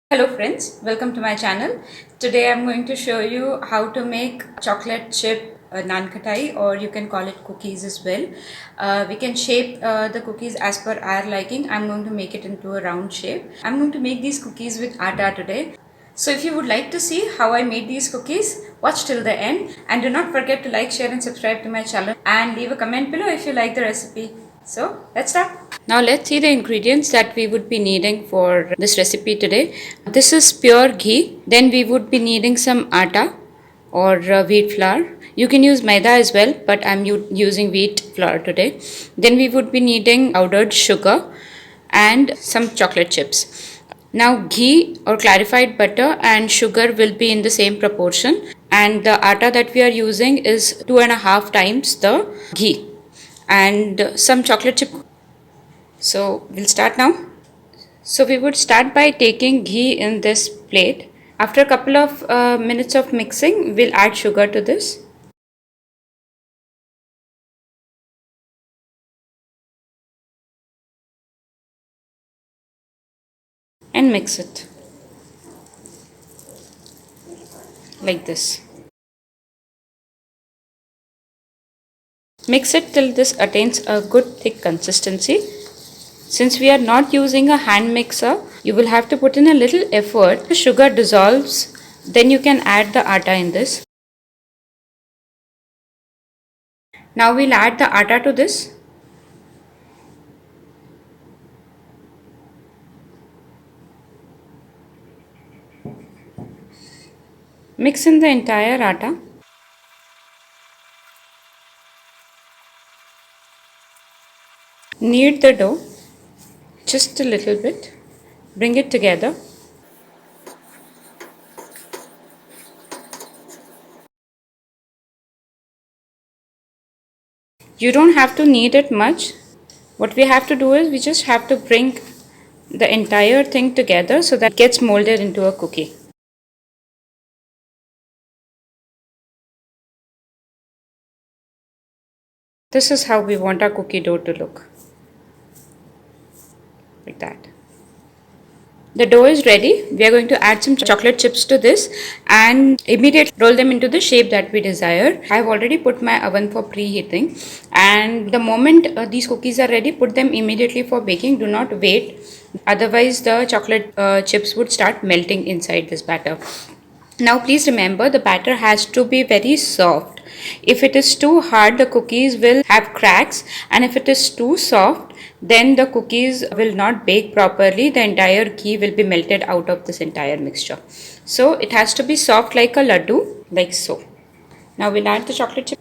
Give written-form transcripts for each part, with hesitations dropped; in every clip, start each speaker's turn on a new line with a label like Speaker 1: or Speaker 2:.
Speaker 1: Hello friends, welcome to my channel. Today I'm going to show you how to make chocolate chip naan khatai, or you can call it cookies as well. We can shape the cookies as per our liking. I'm going to make it into a round shape. I'm going to make these cookies with atta today. So if you would like to see how I made these cookies, watch till the end and do not forget to like, share and subscribe to my channel and leave a comment below if you like the recipe. So let's start. Now let's see the ingredients that we would be needing for this recipe today. This is pure ghee. Then we would be needing some atta or wheat flour. You can use maida as well, but I'm using wheat flour today. Then we would be needing powdered sugar and some chocolate chips. Now ghee or clarified butter and sugar will be in the same proportion, and the atta that we are using is 2.5 times the ghee, and some chocolate chip. So we'll start now. So we would start by taking ghee in this plate. After a couple of minutes of mixing, we'll add sugar to this and mix it like this. Mix it till this attains a good thick consistency. Since we are not using a hand mixer, you will have to put in a little effort. The sugar dissolves, then you can add the atta in this. Now we'll add the atta to this. Mix in the entire atta. Knead the dough just a little bit. Bring it together. You don't have to knead it much. What we have to do is we just have to bring the entire thing together so that it gets molded into a cookie. This is how we want our cookie dough to look. Like that. The dough is ready. We are going to add some chocolate chips to this and immediately roll them into the shape that we desire. I have already put my oven for preheating, and the moment these cookies are ready, put them immediately for baking. Do not wait, otherwise the chocolate chips would start melting inside this batter. Now please remember, the batter has to be very soft. If it is too hard, the cookies will have cracks, and if it is too soft, then the cookies will not bake properly. The entire ghee will be melted out of this entire mixture. So it has to be soft like a laddu, like so. Now we'll add the chocolate chip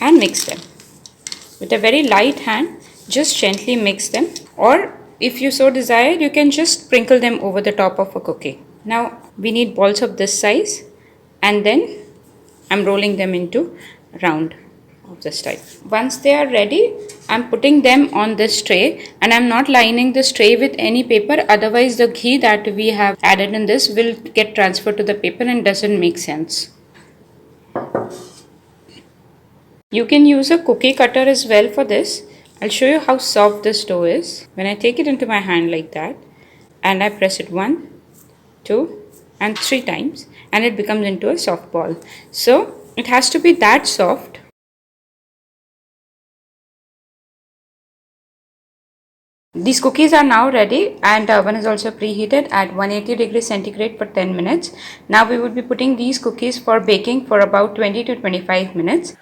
Speaker 1: and mix them. With a very light hand, just gently mix them, or if you so desire, you can just sprinkle them over the top of a cookie. Now we need balls of this size, and then I'm rolling them into round of this type. Once they are ready, I'm putting them on this tray, and I'm not lining this tray with any paper, otherwise the ghee that we have added in this will get transferred to the paper and doesn't make sense. You can use a cookie cutter as well for this. I'll show you how soft this dough is. When I take it into my hand like that and I press it 1, 2 and 3 times, and it becomes into a soft ball. So it has to be that soft. These cookies are now ready, and the oven is also preheated at 180 degrees centigrade for 10 minutes. Now we would be putting these cookies for baking for about 20 to 25 minutes.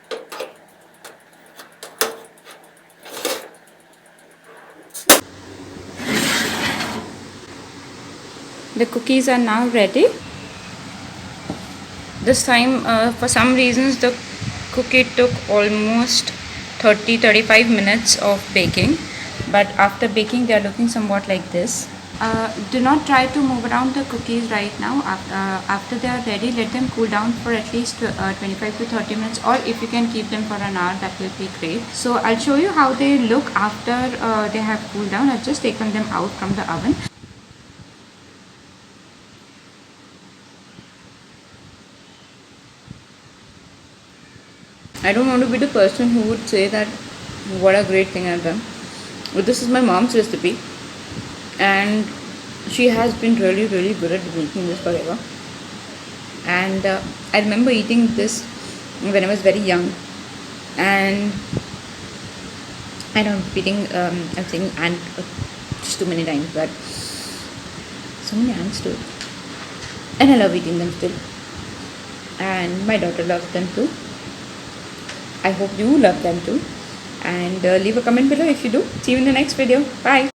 Speaker 1: The cookies are now ready. This time, for some reasons, the cookie took almost 30-35 minutes of baking, but after baking, they are looking somewhat like this. Do not try to move around the cookies right now. After they are ready, let them cool down for at least 25 to 30 minutes, or if you can keep them for an hour, that will be great. So I'll show you how they look after they have cooled down. I've just taken them out from the oven. I don't want to be the person who would say that What a great thing I've done. Well, this is my mom's recipe, and she has been really good at making this forever. And I remember eating this when I was very young, and I know I'm repeating, I'm saying and just too many times, but so many ants to it. And I love eating them still. And my daughter loves them too. I hope you love them too. And leave a comment below if you do. See you in the next video. Bye.